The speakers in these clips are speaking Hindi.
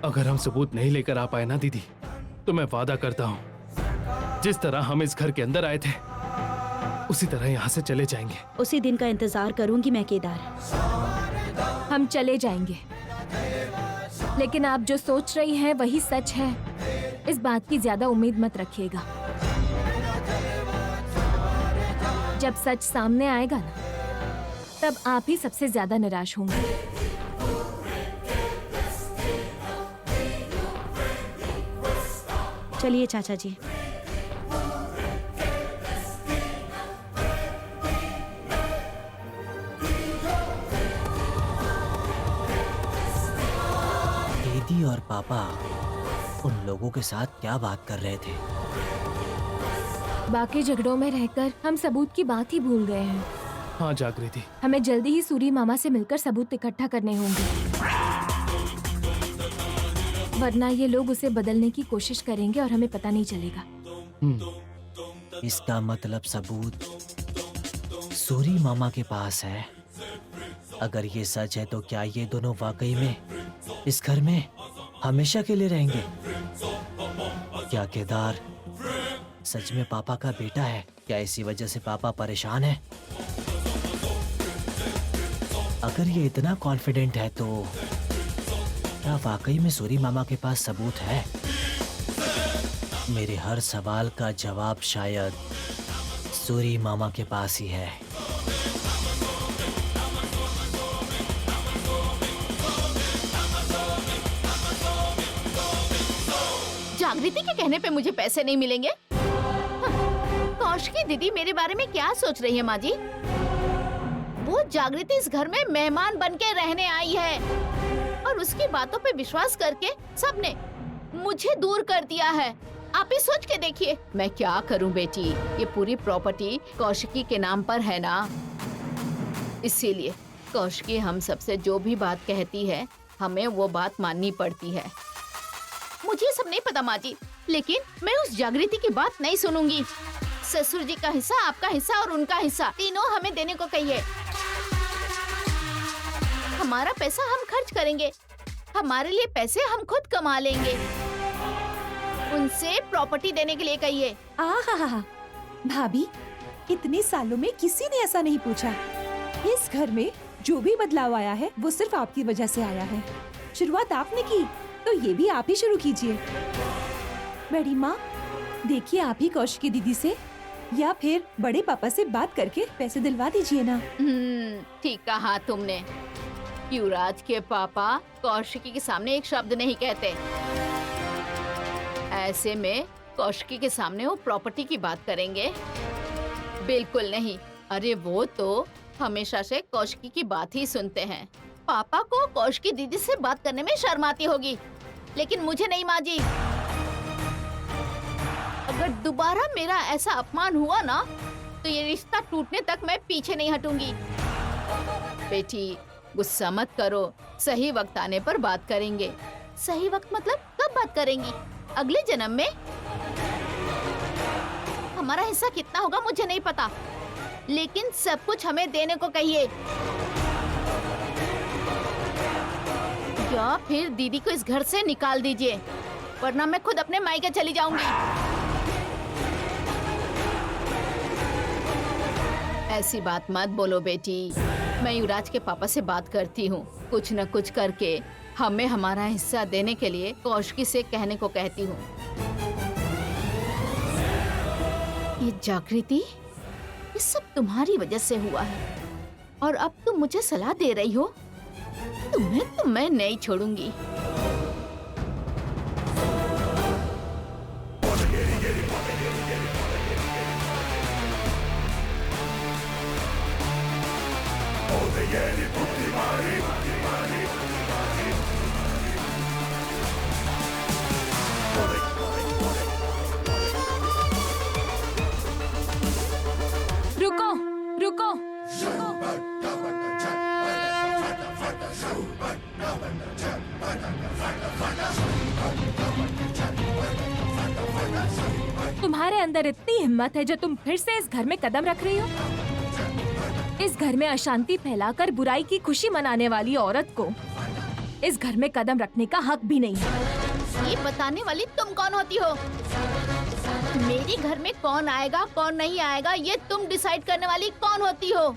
अगर हम सबूत नहीं लेकर आ पाए ना दीदी, तो मैं वादा करता हूँ जिस तरह हम इस घर के अंदर आए थे उसी तरह यहाँ से चले जाएंगे। उसी दिन का इंतजार करूंगी मैं केदार। हम चले जाएंगे, लेकिन आप जो सोच रही हैं वही सच है। इस बात की ज्यादा उम्मीद मत रखिएगा। जब सच सामने आएगा ना, तब आप ही सबसे ज्यादा निराश होंगे। चलिए चाचा जी। दीदी और पापा उन लोगों के साथ क्या बात कर रहे थे? बाकी झगड़ों में रहकर हम सबूत की बात ही भूल गए हैं। हाँ जागृति, हमें जल्दी ही सूरी मामा से मिलकर सबूत इकट्ठा करने होंगे, वरना ये लोग उसे बदलने की कोशिश करेंगे और हमें पता नहीं चलेगा। इसका मतलब सबूत सूरी मामा के पास है। अगर ये सच है तो क्या ये दोनों वाकई में इस घर में हमेशा के लिए रहेंगे? क्या केदार सच में पापा का बेटा है? क्या इसी वजह से पापा परेशान है? अगर ये इतना कॉन्फिडेंट है तो क्या वाकई में सूरी मामा के पास सबूत है? मेरे हर सवाल का जवाब शायद सूरी मामा के पास ही है। जागृति के कहने पे मुझे पैसे नहीं मिलेंगे? कौशिकी दीदी मेरे बारे में क्या सोच रही है माँ जी? वो जागृति इस घर में मेहमान बन के रहने आई है और उसकी बातों पे विश्वास करके सबने मुझे दूर कर दिया है। आप ही सोच के देखिए। मैं क्या करूं बेटी, ये पूरी प्रॉपर्टी कौशिकी के नाम पर है ना, इसीलिए कौशिकी हम सबसे जो भी बात कहती है हमें वो बात माननी पड़ती है। मुझे ये सब नहीं पता माँ जी, लेकिन मैं उस जागृति की बात नहीं सुनूंगी। ससुर जी का हिस्सा, आपका हिस्सा और उनका हिस्सा तीनों हमें देने को कहिए। हमारा पैसा हम खर्च करेंगे, हमारे लिए पैसे हम खुद कमा लेंगे। उनसे प्रॉपर्टी देने के लिए कहिए। आहा, भाभी इतने सालों में किसी ने ऐसा नहीं पूछा। इस घर में जो भी बदलाव आया है वो सिर्फ आपकी वजह से आया है। शुरुआत आपने की तो ये भी आप ही शुरू कीजिए। बड़ी माँ देखिए, आप ही कौशिकी दीदी से या फिर बड़े पापा से बात करके पैसे दिलवा दीजिए ना। ठीक कहा तुमने। युवराज के पापा कौशिकी के सामने एक शब्द नहीं कहते। ऐसे में कौशिकी के सामने वो प्रॉपर्टी की बात करेंगे? बिल्कुल नहीं। अरे वो तो हमेशा से कौशिकी की बात ही सुनते हैं। पापा को कौशिकी दीदी से बात करने में शर्म आती होगी, लेकिन मुझे नहीं माँ जी। अगर दोबारा मेरा ऐसा अपमान हुआ ना तो ये रिश्ता टूटने तक मैं पीछे नहीं हटूंगी। बेटी गुस्सा मत करो, सही वक्त आने पर बात करेंगे। सही वक्त मतलब कब बात करेंगी? अगले जन्म में। हमारा हिस्सा कितना होगा मुझे नहीं पता, लेकिन सब कुछ हमें देने को कहिए, या फिर दीदी को इस घर से निकाल दीजिए, वरना मैं खुद अपने मायके चली जाऊंगी। ऐसी बात मत बोलो बेटी। मैं युवराज के पापा से बात करती हूँ। कुछ न कुछ करके हमें हमारा हिस्सा देने के लिए कौशिकी से कहने को कहती हूँ। ये जागृति, ये सब तुम्हारी वजह से हुआ है और अब तुम मुझे सलाह दे रही हो। तुम्हें तो मैं नहीं छोड़ूंगी। रुको, रुको। तुम्हारे अंदर इतनी हिम्मत है जो तुम फिर से इस घर में कदम रख रही हो? इस घर में अशांति फैलाकर बुराई की खुशी मनाने वाली औरत को इस घर में कदम रखने का हक भी नहीं है। ये बताने वाली तुम कौन होती हो? मेरे घर में कौन आएगा कौन नहीं आएगा ये तुम डिसाइड करने वाली कौन होती हो?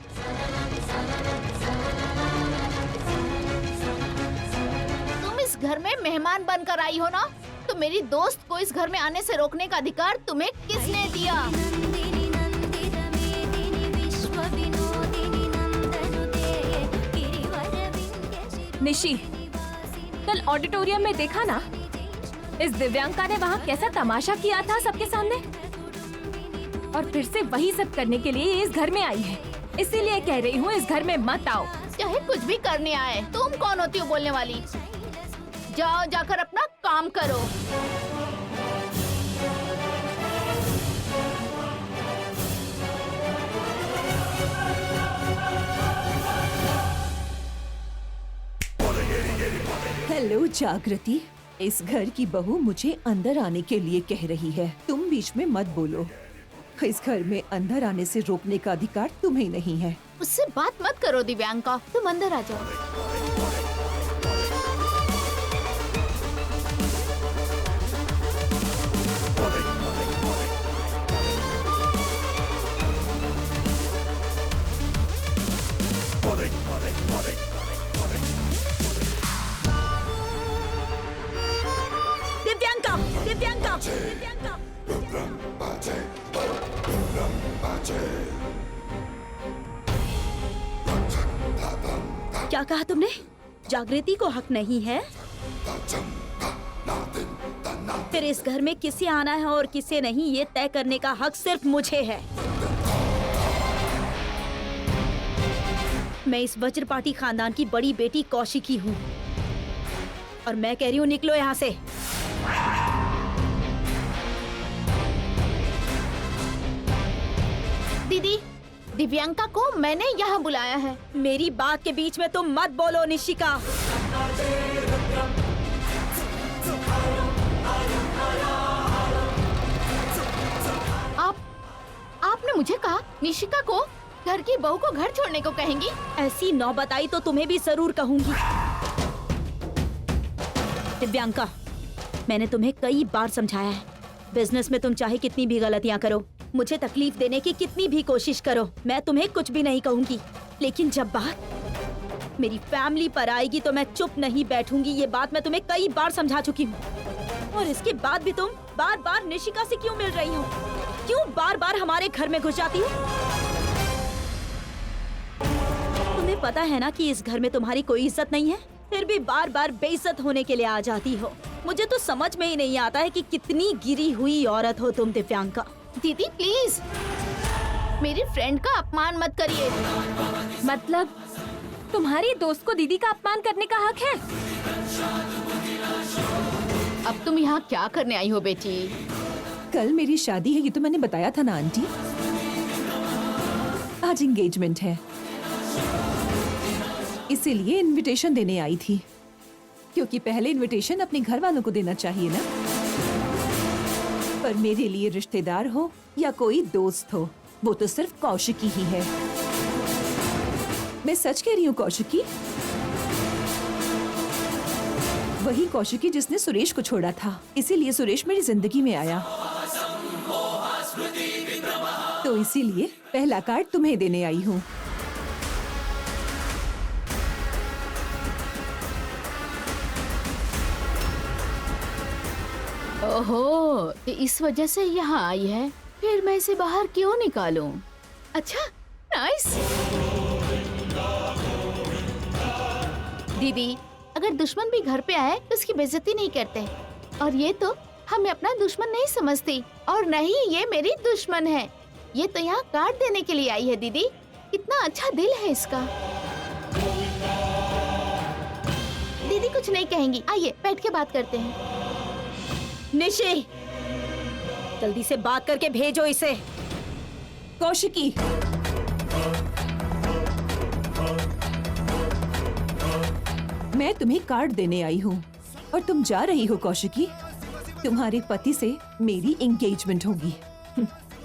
तुम इस घर में मेहमान बनकर आई हो ना, तो मेरी दोस्त को इस घर में आने से रोकने का अधिकार तुम्हें किसने दिया? निशी, कल ऑडिटोरियम में देखा ना, इस दिव्यांका ने वहाँ कैसा तमाशा किया था सबके सामने। और फिर से वही सब करने के लिए ये इस घर में आई है। इसीलिए कह रही हूँ इस घर में मत आओ। चाहे कुछ भी करने आए, तुम कौन होती हो बोलने वाली? जाओ जाकर अपना काम करो। हेलो जागृति, इस घर की बहू मुझे अंदर आने के लिए कह रही है। तुम बीच में मत बोलो। इस घर में अंदर आने से रोकने का अधिकार तुम्हें नहीं है। उससे बात मत करो दिव्यांका, तुम अंदर आ जाओ। दिव्यांका, दिव्यांका, दिव्यांका। क्या कहा तुमने? जागृति को हक नहीं है? फिर इस घर में किसे आना है और किसे नहीं, ये तय करने का हक सिर्फ मुझे है। मैं इस वज्रपाटी खानदान की बड़ी बेटी कौशिकी हूँ और मैं कह रही हूँ निकलो यहाँ से। दीदी, दिव्यांका को मैंने यहाँ बुलाया है। मेरी बात के बीच में तुम मत बोलो निशिका। आपने मुझे कहा निशिका को घर की बहू को घर छोड़ने को कहेंगी? ऐसी नौबत आई तो तुम्हें भी जरूर कहूंगी। दिव्यांका, मैंने तुम्हें कई बार समझाया है, बिजनेस में तुम चाहे कितनी भी गलतियां करो, मुझे तकलीफ देने की कितनी भी कोशिश करो, मैं तुम्हें कुछ भी नहीं कहूंगी। लेकिन जब बात मेरी फैमिली पर आएगी तो मैं चुप नहीं बैठूंगी। ये बात मैं तुम्हें कई बार समझा चुकी हूँ। और इसके बाद भी तुम बार बार निशिका से क्यों मिल रही हो? क्यों बार बार हमारे घर में घुस जाती हो? तुम्हें पता है ना कि इस घर में तुम्हारी कोई इज्जत नहीं है, फिर भी बार बार बेइज्जत होने के लिए आ जाती हो। मुझे तो समझ में ही नहीं आता है कि कितनी गिरी हुई औरत हो तुम दिव्यांका। दीदी प्लीज, मेरी फ्रेंड का अपमान मत करिए। मतलब तुम्हारी दोस्त को दीदी का अपमान करने का हक है? अब तुम यहाँ क्या करने आई हो बेटी? कल मेरी शादी है, ये तो मैंने बताया था ना आंटी। आज एंगेजमेंट है, इसीलिए इनविटेशन देने आई थी। क्योंकि पहले इनविटेशन अपने घर वालों को देना चाहिए ना। पर मेरे लिए रिश्तेदार हो या कोई दोस्त हो, वो तो सिर्फ कौशिकी ही है। मैं सच कह रही हूँ कौशिकी। वही कौशिकी जिसने सुरेश को छोड़ा था, इसीलिए सुरेश मेरी जिंदगी में आया। तो इसीलिए पहला कार्ड तुम्हें देने आई हूँ। ओहो, तो इस वजह से यहाँ आई है। फिर मैं इसे बाहर क्यों निकालूं? अच्छा, नाइस। दीदी, अगर दुश्मन भी घर पे आए तो उसकी बेइज्जती नहीं करते। और ये तो हमें अपना दुश्मन नहीं समझती, और नहीं ये मेरी दुश्मन है। ये तो यहाँ कार्ड देने के लिए आई है। दीदी, कितना अच्छा दिल है इसका। दीदी कुछ नहीं कहेंगी, आइए बैठ के बात करते हैं। निशी, जल्दी से बात करके भेजो इसे। कौशिकी, मैं तुम्हें कार्ड देने आई हूँ और तुम जा रही हो कौशिकी। तुम्हारे पति से मेरी एंगेजमेंट होगी।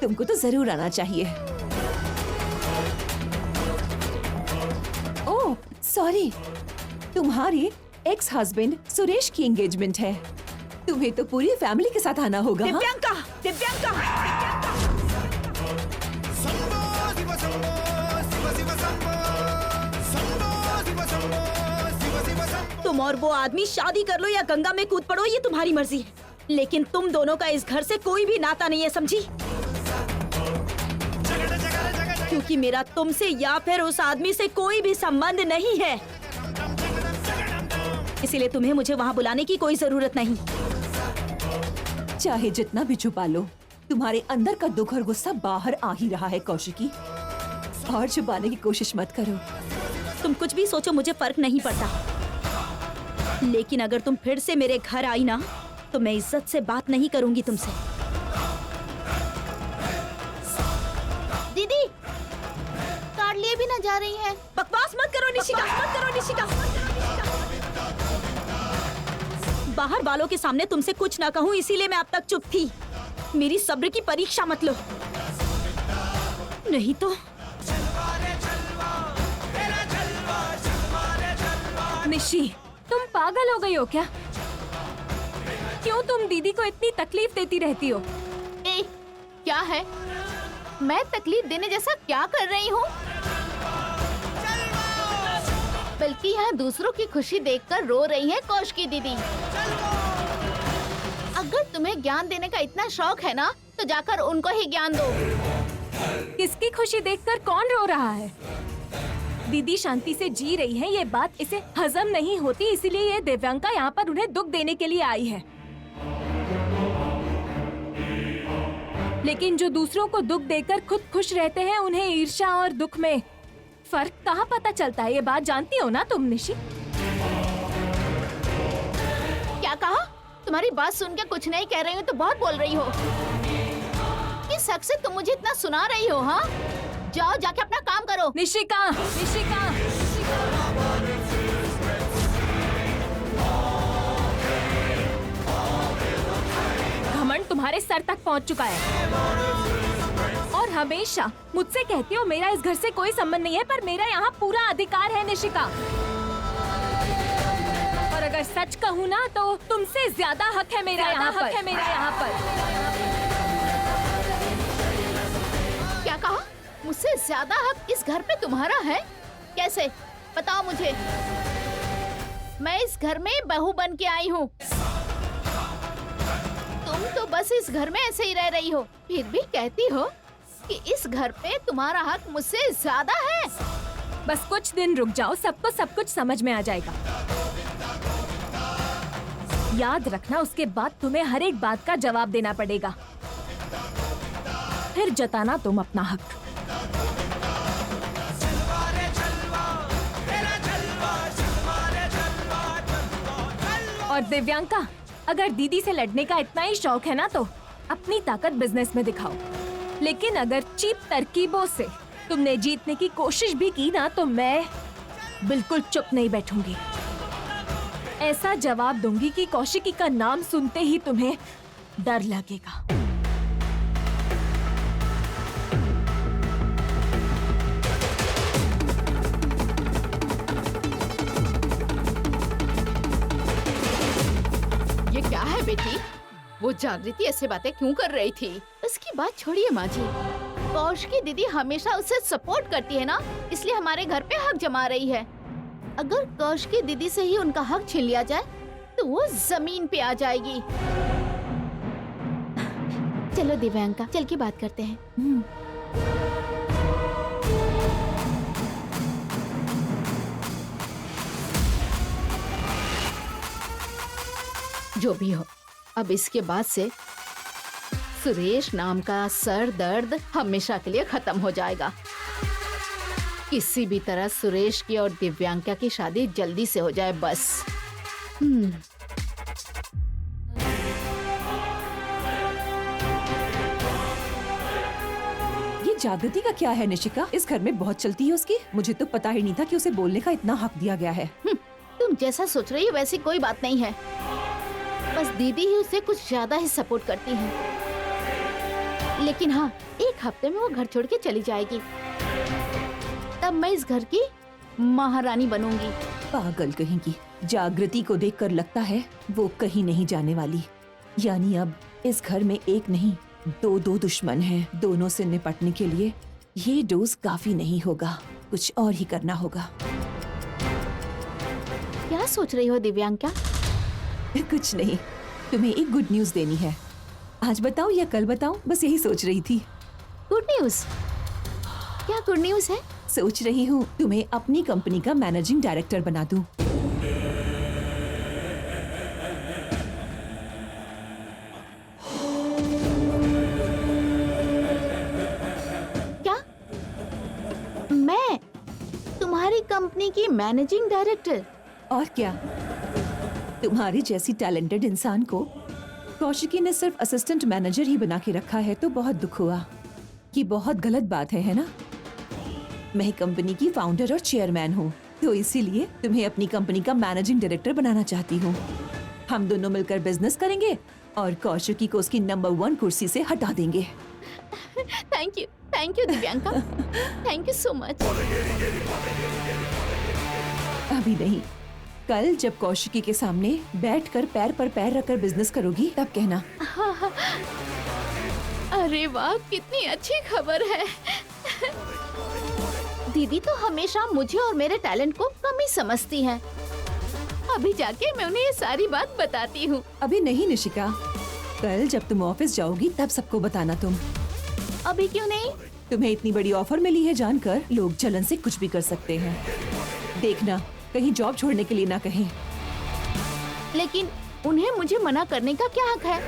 तुमको तो जरूर आना चाहिए। ओह सॉरी, तुम्हारे एक्स हस्बैंड सुरेश की एंगेजमेंट है। तुम्हें तो पूरी फैमिली के साथ आना होगा। हाँ? दिव्यांका, दिव्यांका, तुम और वो आदमी शादी कर लो या गंगा में कूद पड़ो, ये तुम्हारी मर्जी है, लेकिन तुम दोनों का इस घर से कोई भी नाता नहीं है, समझी? क्योंकि मेरा तुमसे या फिर उस आदमी से कोई भी संबंध नहीं है, इसीलिए तुम्हें मुझे वहाँ बुलाने की कोई जरूरत नहीं। चाहे जितना भी छुपा लो, तुम्हारे अंदर का दुख और गुस्सा बाहर आ ही रहा है कौशिकी, और छुपाने की कोशिश मत करो। तुम कुछ भी सोचो, मुझे फर्क नहीं पड़ता, लेकिन अगर तुम फिर से मेरे घर आई ना, तो मैं इज्जत से बात नहीं करूंगी तुमसे। दीदी कार्ड लिए भी ना जा रही है। बकवास मत करो निशिका, मत करो निशिका। बाहर वालों के सामने तुमसे कुछ ना कहूँ, इसीलिए मैं अब तक चुप थी। मेरी सब्र की परीक्षा मत लो, नहीं तो। निशी, तुम पागल हो गई हो क्या? क्यों तुम दीदी को इतनी तकलीफ देती रहती हो? ए, क्या है? मैं तकलीफ देने जैसा क्या कर रही हूँ? बल्कि यहाँ दूसरों की खुशी देखकर रो रही है कौशिकी दीदी। अगर तुम्हें ज्ञान देने का इतना शौक है ना, तो जाकर उनको ही ज्ञान दो। किसकी खुशी देखकर कौन रो रहा है? दीदी शांति से जी रही है, ये बात इसे हजम नहीं होती, इसीलिए ये दिव्यांका यहाँ पर उन्हें दुख देने के लिए आई है। लेकिन जो दूसरों को दुख देकर खुद खुश रहते हैं, उन्हें ईर्ष्या और दुख में फर्क कहाँ पता चलता है? ये बात जानती हो ना तुम निशी? क्या कहा? तुम्हारी बात सुन के कुछ नहीं कह रही हूँ तो बहुत बोल रही हो। किस हक से तुम मुझे इतना सुना रही हो? हाँ, जाओ जाके अपना काम करो। निशिका, निशिका, घमंड तुम्हारे सर तक पहुंच चुका है, और हमेशा मुझसे कहती हो मेरा इस घर से कोई संबंध नहीं है, पर मेरा यहाँ पूरा अधिकार है निशिका। और अगर सच कहूँ ना, तो तुमसे ज्यादा हक है मेरा यहाँ पर। क्या कहा? मुझसे ज्यादा हक इस घर पे तुम्हारा है? कैसे? बताओ मुझे। मैं इस घर में बहू बन के आई हूँ, तुम तो बस इस घर में ऐसे ही रह रही हो, फिर भी कहती हो कि इस घर पे तुम्हारा हक मुझसे ज्यादा है। बस कुछ दिन रुक जाओ, सबको सब कुछ समझ में आ जाएगा। याद रखना, उसके बाद तुम्हें हर एक बात का जवाब देना पड़ेगा, फिर जताना तुम अपना हक। और दिव्यांका, अगर दीदी से लड़ने का इतना ही शौक है ना, तो अपनी ताकत बिजनेस में दिखाओ। लेकिन अगर चीप तरकीबों से तुमने जीतने की कोशिश भी की ना, तो मैं बिल्कुल चुप नहीं बैठूंगी। ऐसा जवाब दूंगी कि कौशिकी का नाम सुनते ही तुम्हें डर लगेगा। ये क्या है बेटी? वो जागृति ऐसे बातें क्यों कर रही थी? उसकी बात छोड़िए माँ जी। कौशिकी दीदी हमेशा उसे सपोर्ट करती है ना, इसलिए हमारे घर पे हक जमा रही है। अगर कौशिकी दीदी से ही उनका हक छीन लिया जाए, तो वो जमीन पे आ जाएगी। चलो दिव्यांका, चल के बात करते हैं। जो भी हो, अब इसके बाद से सुरेश नाम का सर दर्द हमेशा के लिए खत्म हो जाएगा। किसी भी तरह सुरेश की और दिव्यांका की शादी जल्दी से हो जाए बस। ये जागृति का क्या है निशिका? इस घर में बहुत चलती है उसकी। मुझे तो पता ही नहीं था कि उसे बोलने का इतना हक दिया गया है। तुम जैसा सोच रही हो वैसी कोई बात नहीं है, बस दीदी ही उसे कुछ ज्यादा ही सपोर्ट करती है। लेकिन हाँ, एक हफ्ते में वो घर छोड़ के चली जाएगी, तब मैं इस घर की महारानी बनूंगी। पागल कहेंगी। जागृति को देखकर लगता है वो कहीं नहीं जाने वाली। यानी अब इस घर में एक नहीं दो दुश्मन हैं। दोनों से निपटने के लिए ये डोज काफी नहीं होगा, कुछ और ही करना होगा। क्या सोच रही हो दिव्यांका? कुछ नहीं, तुम्हें एक गुड न्यूज देनी है। आज बताऊं या कल बताऊं, बस यही सोच रही थी। Good news? क्या गुड न्यूज है? सोच रही हूँ तुम्हें अपनी कंपनी का मैनेजिंग डायरेक्टर बना दूं। क्या? मैं तुम्हारी कंपनी की मैनेजिंग डायरेक्टर? और क्या, तुम्हारी जैसी टैलेंटेड इंसान को कौशिकी ने सिर्फ असिस्टेंट मैनेजर ही बना के रखा है तो बहुत दुख हुआ। ये बहुत गलत बात है ना? मैं कंपनी की फाउंडर और चेयरमैन हूँ, तो इसीलिए तुम्हें अपनी कंपनी का मैनेजिंग डायरेक्टर बनाना चाहती हूँ। हम दोनों मिलकर बिजनेस करेंगे और कौशिकी को उसकी नंबर 1 कुर्सी से हटा देंगे। Thank you Divyanka. Thank you so much. अभी नहीं, कल जब कौशिकी के सामने बैठकर पैर पर पैर रखकर बिजनेस करोगी तब कहना। अरे वाह, कितनी अच्छी खबर है। दीदी तो हमेशा मुझे और मेरे टैलेंट को कम ही समझती हैं। अभी जाके मैं उन्हें ये सारी बात बताती हूँ। अभी नहीं निशिका, कल जब तुम ऑफिस जाओगी तब सबको बताना तुम। अभी क्यों नहीं? तुम्हें इतनी बड़ी ऑफर मिली है जानकर लोग जलन से कुछ भी कर सकते हैं। देखना कहीं जॉब छोड़ने के लिए ना कहें। लेकिन उन्हें मुझे मना करने का क्या हक है?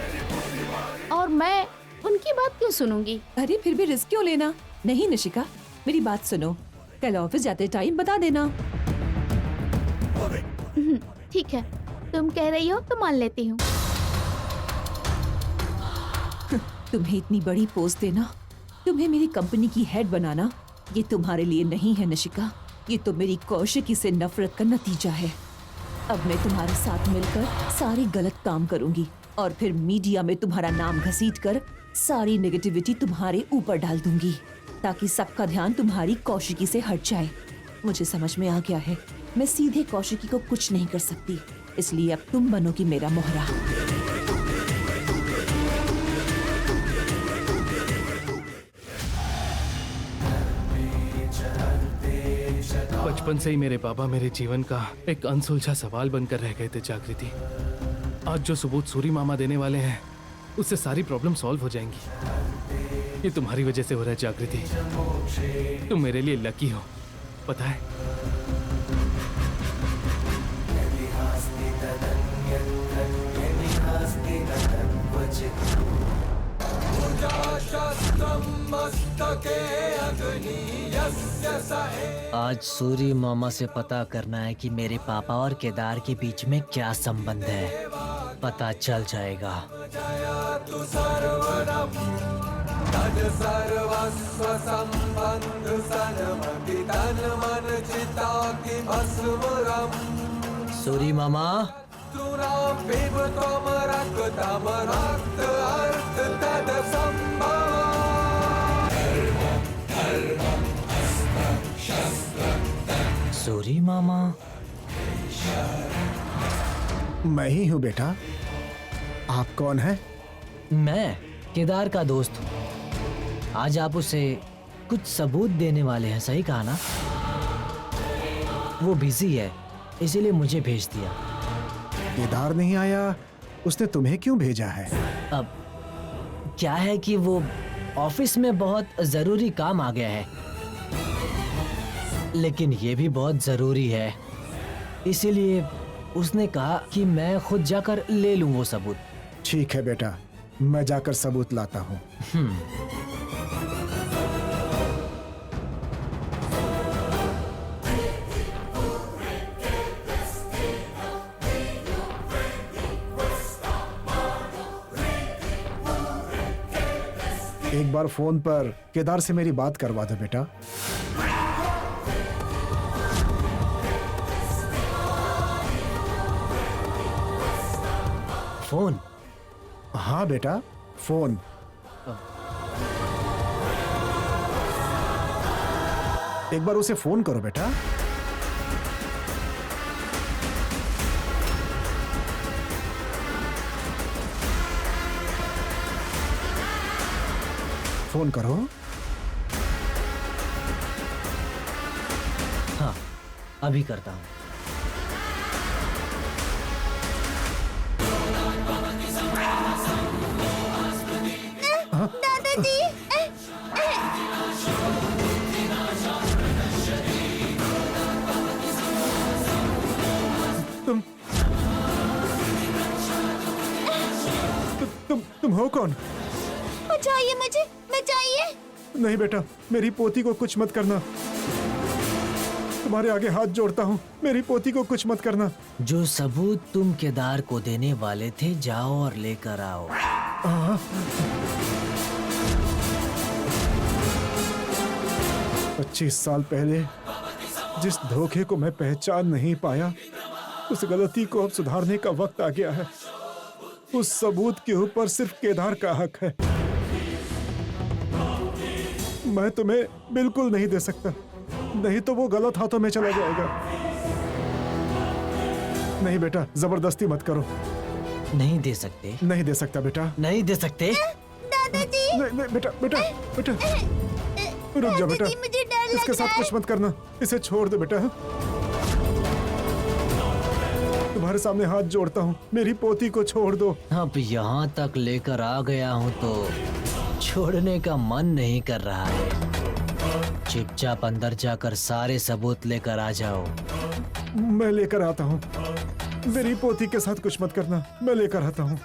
और मैं उनकी बात क्यों सुनूंगी? अरे फिर भी रिस्क क्यों लेना? नहीं निशिका, मेरी बात सुनो, कल ऑफिस जाते टाइम बता देना। ठीक है, तुम कह रही हो तो मान लेती हूँ। तुम्हें इतनी बड़ी पोस्ट देना, तुम्हें मेरी कंपनी की हेड बनाना, ये तुम्हारे लिए नहीं है निशिका। ये तो मेरी कौशिकी से नफरत का नतीजा है। अब मैं तुम्हारे साथ मिलकर सारे गलत काम करूंगी और फिर मीडिया में तुम्हारा नाम घसीटकर सारी नेगेटिविटी तुम्हारे ऊपर डाल दूंगी ताकि सबका ध्यान तुम्हारी कौशिकी से हट जाए। मुझे समझ में आ गया है, मैं सीधे कौशिकी को कुछ नहीं कर सकती, इसलिए अब तुम बनोगी मेरा मोहरा। बचपन से ही मेरे पापा मेरे जीवन का एक अनसुलझा सवाल बनकर रह गए थे जागृति। आज जो सबूत सूरी मामा देने वाले हैं उससे सारी प्रॉब्लम सॉल्व हो जाएंगी। ये तुम्हारी वजह से हो रहा है जागृति। तुम मेरे लिए लकी हो, पता है? आज सूरी मामा से पता करना है कि मेरे पापा और केदार के बीच में क्या संबंध है। पता चल जाएगा। सूरी मामा, सूरी मामा, मैं ही हूँ बेटा। आप कौन है? मैं केदार का दोस्त हूँ। आज आप उसे कुछ सबूत देने वाले हैं, सही कहा ना? वो बिजी है इसीलिए मुझे भेज दिया। केदार नहीं आया, उसने तुम्हें क्यों भेजा है? अब क्या है कि वो ऑफिस में बहुत जरूरी काम आ गया है, लेकिन ये भी बहुत जरूरी है, इसीलिए उसने कहा कि मैं खुद जाकर ले लूं वो सबूत। ठीक है बेटा, मैं जाकर सबूत लाता हूँ। एक बार फोन पर केदार से मेरी बात करवा दो बेटा। फोन? हाँ बेटा, फोन। एक बार उसे फोन करो बेटा। फोन करो। हाँ, अभी करता हूँ। दादाजी तुम हो कौन? बचाइए मुझे, बचाइए। नहीं बेटा, मेरी पोती को कुछ मत करना। तुम्हारे आगे हाथ जोड़ता हूँ, मेरी पोती को कुछ मत करना। जो सबूत तुम केदार को देने वाले थे, जाओ और लेकर आओ। 25 साल पहले जिस धोखे को मैं पहचान नहीं पाया, उस गलती को अब सुधारने का वक्त आ गया है। उस सबूत के ऊपर सिर्फ केदार का हक है। मैं तुम्हें बिल्कुल नहीं दे सकता, नहीं तो वो गलत हाथों में चला जाएगा। नहीं बेटा, जबरदस्ती मत करो। नहीं दे सकते? नहीं दे सकता बेटा। नहीं दे सकते? दादाजी नहीं नहीं बेटा, बेटा बेटा रुक जा बेटा, मुझे डर लग इसके रहा साथ है। कुछ मत करना, इसे छोड़ दो बेटा। तुम्हारे सामने हाथ जोड़ता हूँ, मेरी पोती को छोड़ दो। अब यहाँ तक लेकर आ गया हूँ तो छोड़ने का मन नहीं कर रहा है। चुपचाप अंदर जाकर सारे सबूत लेकर आ जाओ। मैं लेकर आता हूँ, मेरी पोती के साथ कुछ मत करना, मैं लेकर आता हूँ।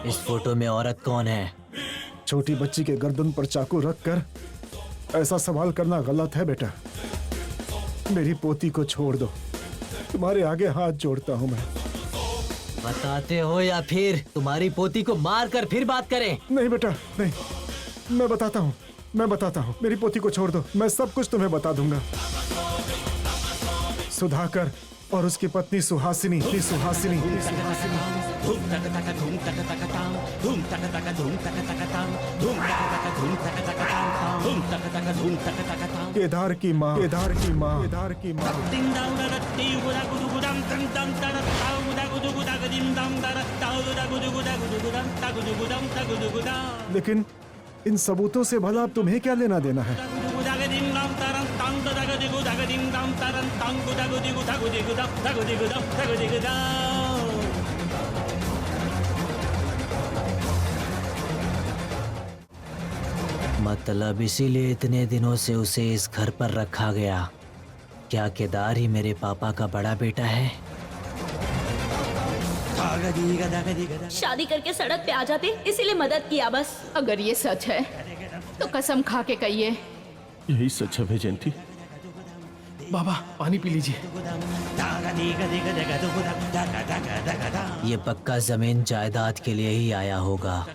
इस फोटो में औरत कौन है? छोटी बच्ची के गर्दन पर चाकू रखकर ऐसा सवाल करना गलत है बेटा। मेरी पोती को छोड़ दो, तुम्हारे आगे हाथ जोड़ता हूँ मैं। बताते हो या फिर तुम्हारी पोती को मार कर फिर बात करें? नहीं बेटा, नहीं, मैं बताता हूँ, मैं बताता हूँ। मेरी पोती को छोड़ दो, मैं सब कुछ तुम्हें बता दूंगा। सुधाकर और उसकी पत्नी सुहासिनी, केदार की माँ, लेकिन इन सबूतों से भला अब तुम्हें क्या लेना देना है? मतलब इसीलिए इतने दिनों से उसे इस घर पर रखा गया। क्या केदार ही मेरे पापा का बड़ा बेटा है? शादी करके सड़क पे आ जाते, इसीलिए मदद किया बस। अगर ये सच है तो कसम खा के कहिए। यही सच है वैजयंती। बाबा पानी पी लीजिए। ये पक्का जमीन जायदाद के लिए ही आया होगा।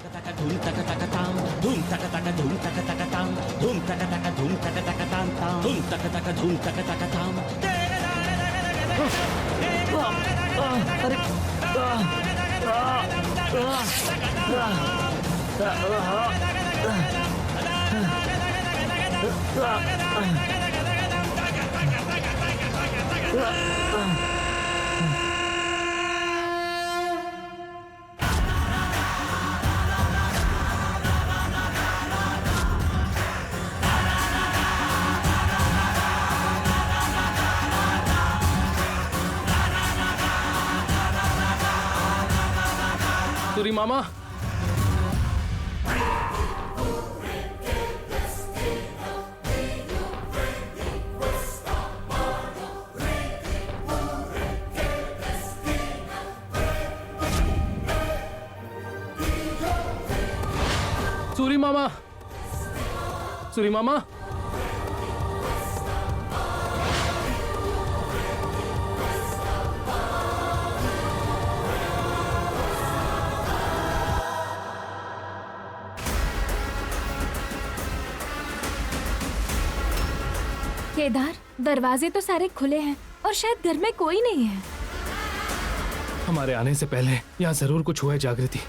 सूरी मामा। सूरी मामा, सूरी मामा। केदार, दरवाजे तो सारे खुले हैं और शायद घर में कोई नहीं है। हमारे आने से पहले यहाँ जरूर कुछ हुआ है जागृति।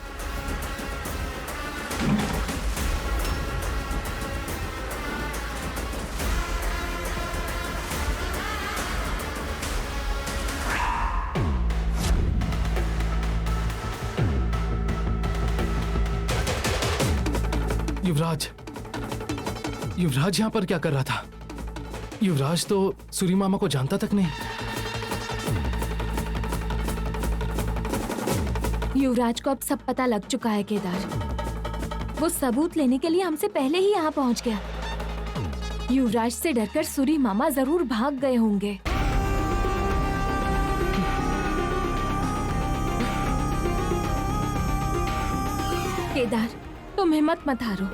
युवराज, युवराज यहाँ पर क्या कर रहा था? युवराज तो सूरी मामा को जानता तक नहीं। युवराज को अब सब पता लग चुका है केदार। वो सबूत लेने के लिए हमसे पहले ही यहाँ पहुँच गया। युवराज से डरकर सूरी मामा जरूर भाग गए होंगे। केदार, तुम हिम्मत मत हारो।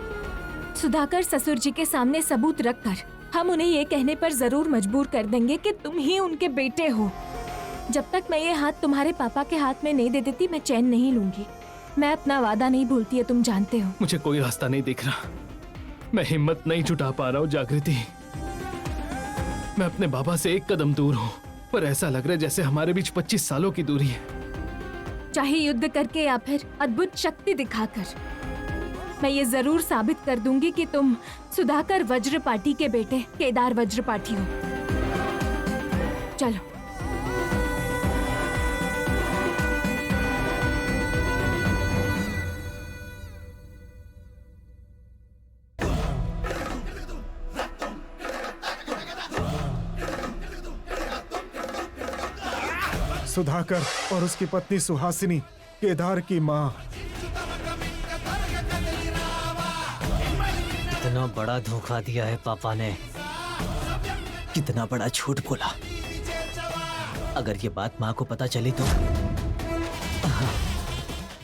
सुधाकर ससुर जी के सामने सबूत रखकर हम उन्हें ये कहने पर जरूर मजबूर कर देंगे कि तुम ही उनके बेटे हो। जब तक मैं ये हाथ तुम्हारे पापा के हाथ में नहीं दे देती, मैं चैन नहीं लूंगी। मैं अपना वादा नहीं भूलती है, तुम जानते हो। मुझे कोई रास्ता नहीं दिख रहा। मैं हिम्मत नहीं जुटा पा रहा हूँ जागृति। मैं अपने बाबा से एक कदम दूर हूँ, पर ऐसा लग रहा है जैसे हमारे बीच 25 सालों की दूरी है। चाहे युद्ध करके या फिर अद्भुत शक्ति दिखाकर, मैं ये जरूर साबित कर दूंगी कि तुम सुधाकर वज्रपाठी के बेटे केदार वज्रपाठी हो। चलो। सुधाकर और उसकी पत्नी सुहासिनी, केदार की माँ। कितना बड़ा धोखा दिया है पापा ने, कितना बड़ा झूठ बोला। अगर ये बात माँ को पता चली तो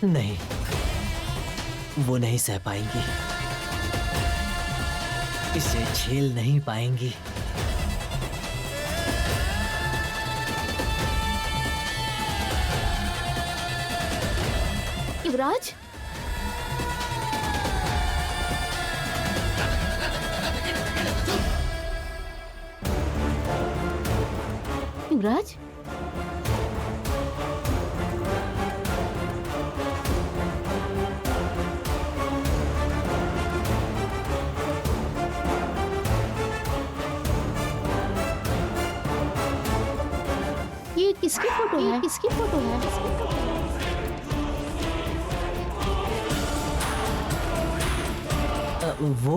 नहीं, वो नहीं सह पाएंगी, इसे झेल नहीं पाएंगी। युवराज, युवराज, ये किसकी फोटो है? किसकी फोटो है? वो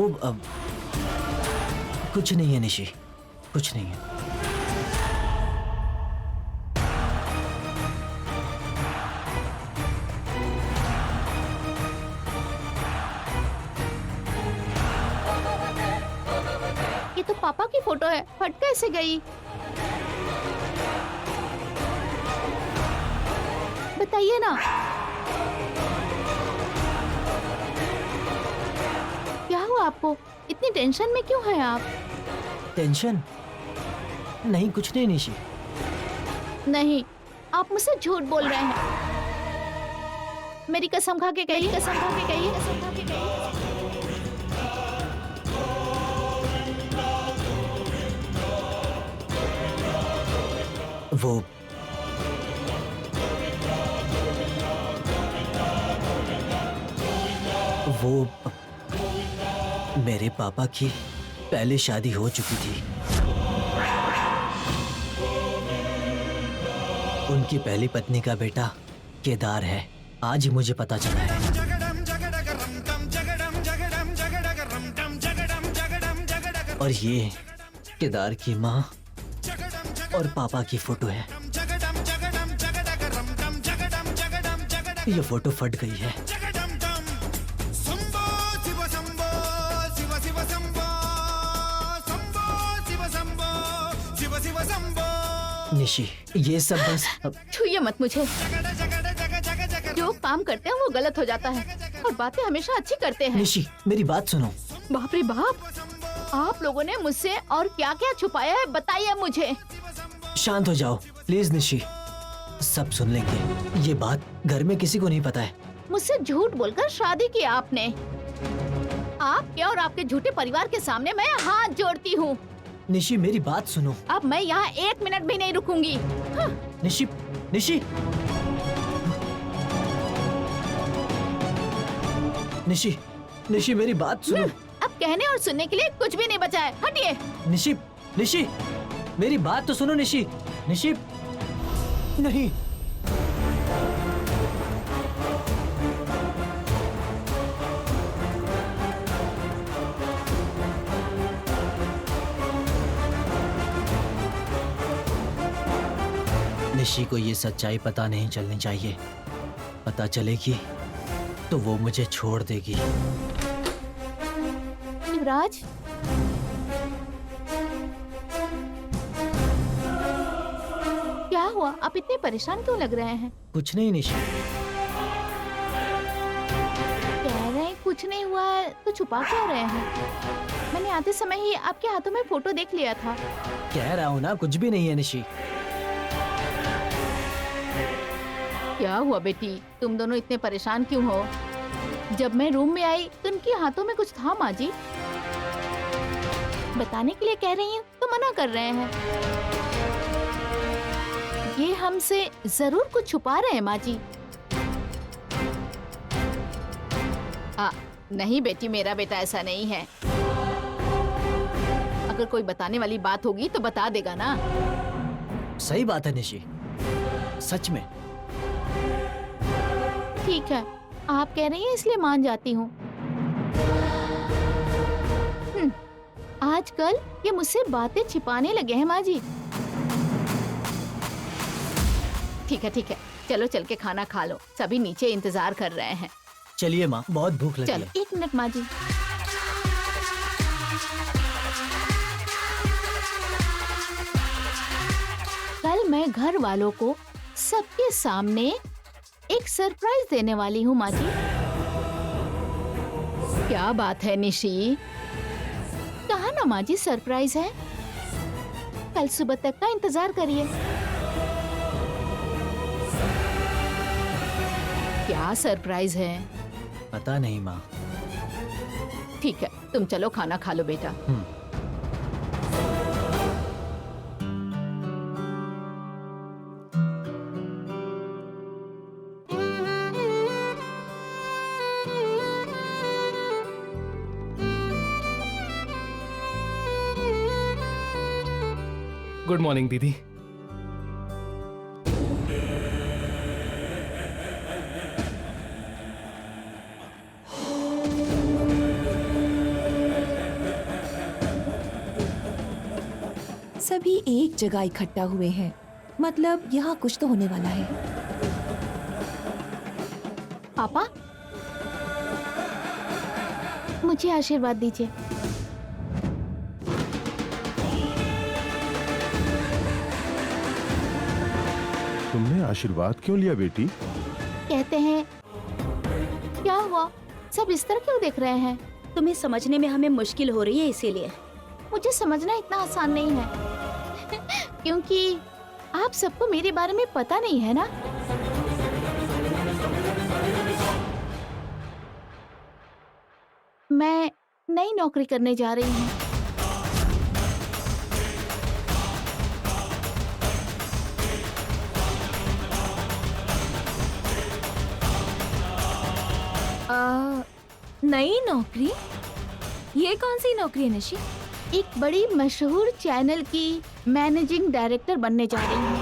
कुछ नहीं है निशी, कुछ नहीं है। ये तो पापा की फोटो है, फट कैसे गई? बताइए ना, क्या हुआ आपको? इतनी टेंशन में क्यों हैं आप? टेंशन नहीं, कुछ नहीं निशी। नहीं, आप मुझसे झूठ बोल रहे हैं। मेरी कसम खा के कहिए, कसम खा के कहिए, कसम खा के कहिए। वो मेरे पापा की पहले शादी हो चुकी थी। उनकी पहली पत्नी का बेटा केदार है। आज ही मुझे पता चला है। और ये केदार की माँ और पापा की फोटो है। ये फोटो फट गई है। निशी, ये सब बस छुइए मत मुझे। जो काम करते हैं वो गलत हो जाता है और बातें हमेशा अच्छी करते हैं। निशी, मेरी बात सुनो। बाप रे बाप, आप लोगों ने मुझसे और क्या क्या छुपाया है बताइए मुझे। शांत हो जाओ प्लीज निशी, सब सुन लेंगे। ये बात घर में किसी को नहीं पता है। मुझसे झूठ बोलकर शादी की आपने। आपके और आपके झूठे परिवार के सामने मैं हाथ जोड़ती हूँ। निशी, मेरी बात सुनो। अब मैं यहाँ 1 मिनट भी नहीं रुकूंगी। हाँ। निशी, निशी, निशी, निशी, मेरी बात सुनो। अब कहने और सुनने के लिए कुछ भी नहीं बचा है, हटिए। निशी, निशी, मेरी बात तो सुनो निशी। निशी, नहीं। निशी को ये सच्चाई पता नहीं चलनी चाहिए। पता चलेगी तो वो मुझे छोड़ देगी। युवराज, क्या हुआ? आप इतने परेशान क्यों लग रहे हैं? कुछ नहीं निशी। कह रहे हैं कुछ नहीं हुआ है तो छुपा क्यों रहे हैं? मैंने आते समय ही आपके हाथों में फोटो देख लिया था। कह रहा हूँ ना, कुछ भी नहीं है निशी। क्या हुआ बेटी, तुम दोनों इतने परेशान क्यों हो? जब मैं रूम में आई तो उनके हाथों में कुछ था माँ जी। बताने के लिए कह रही हूँ तो मना कर रहे हैं। ये हमसे जरूर कुछ छुपा रहे हैं माँ जी। नहीं बेटी, मेरा बेटा ऐसा नहीं है। अगर कोई बताने वाली बात होगी तो बता देगा ना। सही बात है निशी, सच में। ठीक है, आप कह रही हैं इसलिए मान जाती हूँ। आजकल ये मुझसे बातें छिपाने लगे हैं माँ जी। ठीक है ठीक है, चलो चल के खाना खा लो, सभी नीचे इंतजार कर रहे हैं। चलिए माँ, बहुत भूख लगी चलो है। 1 मिनट माँ जी। कल मैं घर वालों को सबके सामने एक सरप्राइज देने वाली हूँ माँ जी। क्या बात है निशी? कहा ना माँ जी सरप्राइज है। कल सुबह तक का इंतजार करिए। क्या सरप्राइज है? पता नहीं माँ। ठीक है, तुम चलो खाना खा लो बेटा। गुड मॉर्निंग दीदी। सभी एक जगह इकट्ठा हुए हैं, मतलब यहाँ कुछ तो होने वाला है। पापा, मुझे आशीर्वाद दीजिए। तुमने आशीर्वाद क्यों लिया बेटी? कहते हैं क्या हुआ? सब इस तरह क्यों देख रहे हैं? तुम्हें समझने में हमें मुश्किल हो रही है इसीलिए। मुझे समझना इतना आसान नहीं है क्योंकि आप सबको मेरे बारे में पता नहीं है ना। मैं नई नौकरी करने जा रही हूँ। नई नौकरी? ये कौन सी नौकरी है निशी? एक बड़ी मशहूर चैनल की मैनेजिंग डायरेक्टर बनने जा रही हूँ।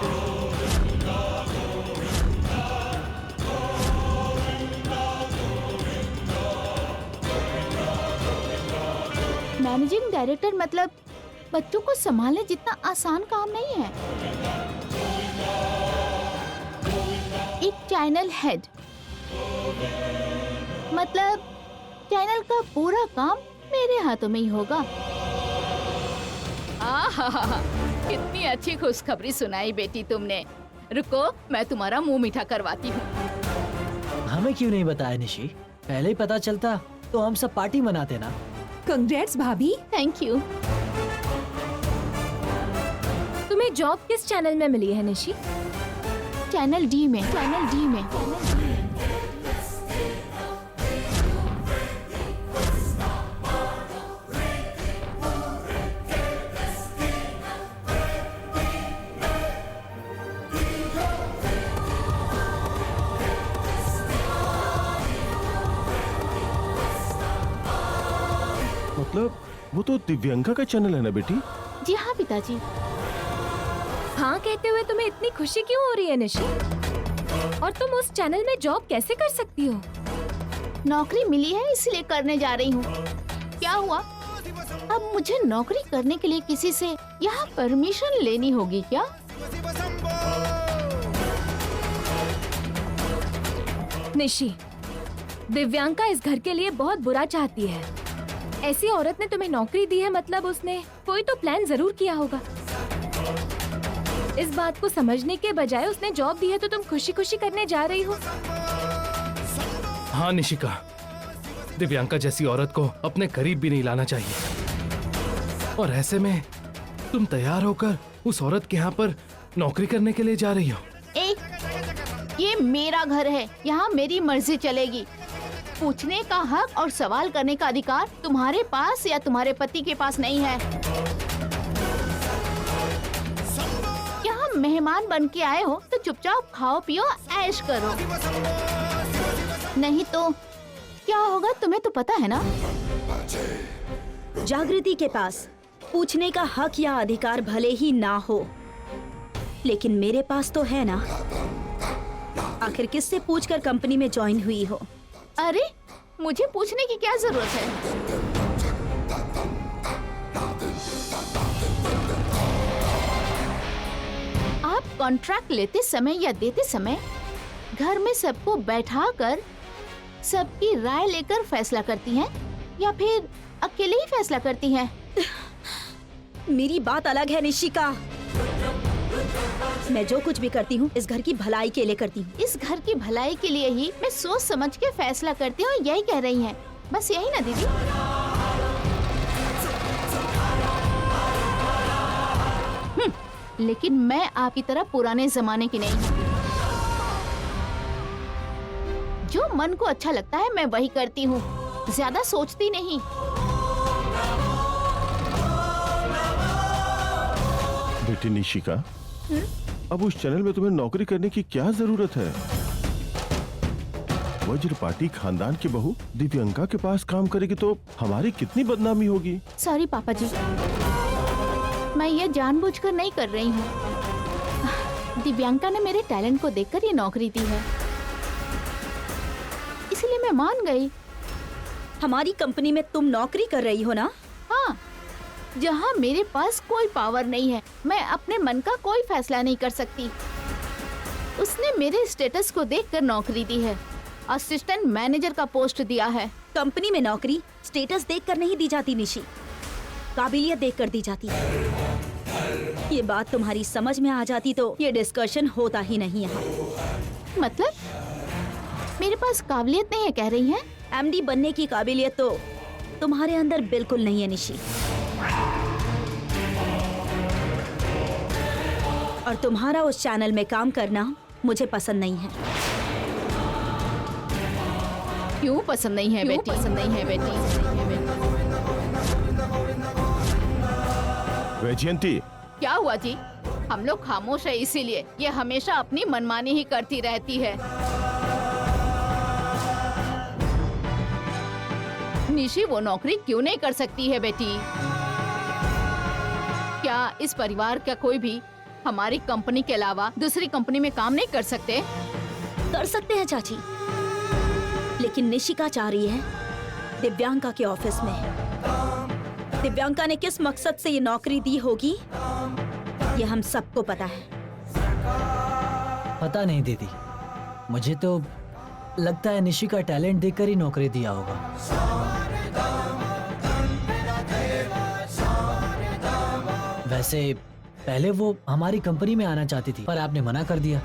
मैनेजिंग डायरेक्टर मतलब बच्चों को संभालने जितना आसान काम नहीं है। एक चैनल हेड मतलब चैनल का पूरा काम मेरे हाथों में ही होगा। आहा, कितनी अच्छी खुशखबरी सुनाई बेटी तुमने। रुको, मैं तुम्हारा मुंह मीठा करवाती हूँ। हमें क्यों नहीं बताया निशी? पहले ही पता चलता तो हम सब पार्टी मनाते ना। कंग्रेट्स भाभी। Thank you. तुम्हें जॉब किस चैनल में मिली है निशी? चैनल डी में। चैनल डी में। मतलब वो तो दिव्यंका का चैनल है ना बेटी? जी हाँ पिताजी। हाँ कहते हुए तुम्हें इतनी खुशी क्यों हो रही है निशी? और तुम उस चैनल में जॉब कैसे कर सकती हो? नौकरी मिली है इसलिए करने जा रही हूँ। क्या हुआ? अब मुझे नौकरी करने के लिए किसी से यहाँ परमिशन लेनी होगी क्या? निशी, दिव्यांका इस घर के लिए बहुत बुरा चाहती है। ऐसी औरत ने तुम्हें नौकरी दी है, मतलब उसने कोई तो प्लान जरूर किया होगा। इस बात को समझने के बजाय उसने जॉब दी है तो तुम खुशी खुशी करने जा रही हो। हाँ निशिका, दिव्यांका जैसी औरत को अपने करीब भी नहीं लाना चाहिए। और ऐसे में तुम तैयार होकर उस औरत के यहाँ पर नौकरी करने के लिए जा रही हो। ये मेरा घर है, यहाँ मेरी मर्जी चलेगी। पूछने का हक और सवाल करने का अधिकार तुम्हारे पास या तुम्हारे पति के पास नहीं है। यहाँ मेहमान बन के आए हो तो चुपचाप खाओ पियो ऐश करो, नहीं तो क्या होगा तुम्हें तो पता है ना। जागृति के पास पूछने का हक या अधिकार भले ही ना हो, लेकिन मेरे पास तो है ना। आखिर किससे पूछकर कंपनी में ज्वाइन हुई हो? अरे मुझे पूछने की क्या जरूरत है? आप कॉन्ट्रैक्ट लेते समय या देते समय घर में सबको बैठाकर सबकी राय लेकर फैसला करती हैं या फिर अकेले ही फैसला करती हैं? मेरी बात अलग है निशिका। मैं जो कुछ भी करती हूँ इस घर की भलाई के लिए करती हूँ। इस घर की भलाई के लिए ही मैं सोच समझ के फैसला करती हूँ, यही कह रही हैं। बस यही ना दीदी? लेकिन मैं आपकी तरह पुराने जमाने की नहीं हूँ। जो मन को अच्छा लगता है मैं वही करती हूँ, ज्यादा सोचती नहीं। बेटी निशिका, अब उस चैनल में तुम्हें नौकरी करने की क्या जरूरत है? वज्रपाटी खानदान की बहू दिव्यंका के पास काम करेगी तो हमारी कितनी बदनामी होगी। सॉरी पापा जी, मैं ये जानबूझकर नहीं कर रही हूँ। दिव्यांका ने मेरे टैलेंट को देखकर ये नौकरी दी है, इसलिए मैं मान गई। हमारी कंपनी में तुम नौकरी कर रही हो ना? हाँ, जहाँ मेरे पास कोई पावर नहीं है, मैं अपने मन का कोई फैसला नहीं कर सकती। उसने मेरे स्टेटस को देखकर नौकरी दी है, असिस्टेंट मैनेजर का पोस्ट दिया है। कंपनी में नौकरी स्टेटस देखकर नहीं दी जाती निशी, काबिलियत देखकर दी जाती है। ये बात तुम्हारी समझ में आ जाती तो ये डिस्कशन होता ही नहीं यहाँ। मतलब मेरे पास काबिलियत नहीं है कह रही हैं? एमडी बनने की काबिलियत तो तुम्हारे अंदर बिल्कुल नहीं है निशी। और तुम्हारा उस चैनल में काम करना मुझे पसंद नहीं है। क्यों पसंद नहीं है बेटी? पसंद नहीं है बेटी? वैजयंती, क्या हुआ जी? हम लोग खामोश है इसीलिए। ये हमेशा अपनी मनमानी ही करती रहती है। निशी वो नौकरी क्यों नहीं कर सकती है बेटी? क्या इस परिवार का कोई भी हमारी कंपनी के अलावा दूसरी कंपनी में काम नहीं कर सकते? कर सकते हैं चाची, लेकिन निशिका चाह रही है दिव्यांका के ऑफिस में। दिव्यांका ने किस मकसद से ये नौकरी दी होगी ये हम सबको पता है। पता नहीं दीदी, मुझे तो लगता है निशी का टैलेंट देखकर ही नौकरी दिया होगा। वैसे पहले वो हमारी कंपनी में आना चाहती थी, पर आपने मना कर दिया।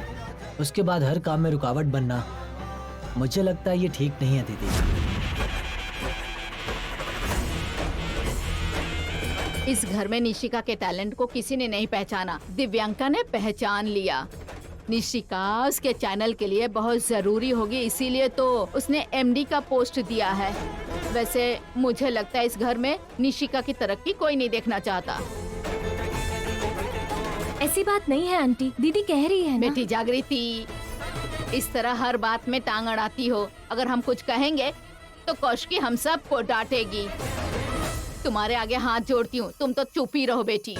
उसके बाद हर काम में रुकावट बनना, मुझे लगता है ये ठीक नहीं है दीदी। इस घर में निशिका के टैलेंट को किसी ने नहीं पहचाना, दिव्यांका ने पहचान लिया। निशिका उसके चैनल के लिए बहुत जरूरी होगी, इसीलिए तो उसने एमडी का पोस्ट दिया है। वैसे मुझे लगता है इस घर में निशिका की तरक्की कोई नहीं देखना चाहता। ऐसी बात नहीं है आंटी, दीदी कह रही है ना। बेटी जागृति, इस तरह हर बात में टांग अड़ाती हो। अगर हम कुछ कहेंगे तो कौशिकी हम सबको डांटेगी। तुम्हारे आगे हाथ जोड़ती हूँ, तुम तो चुप ही रहो बेटी।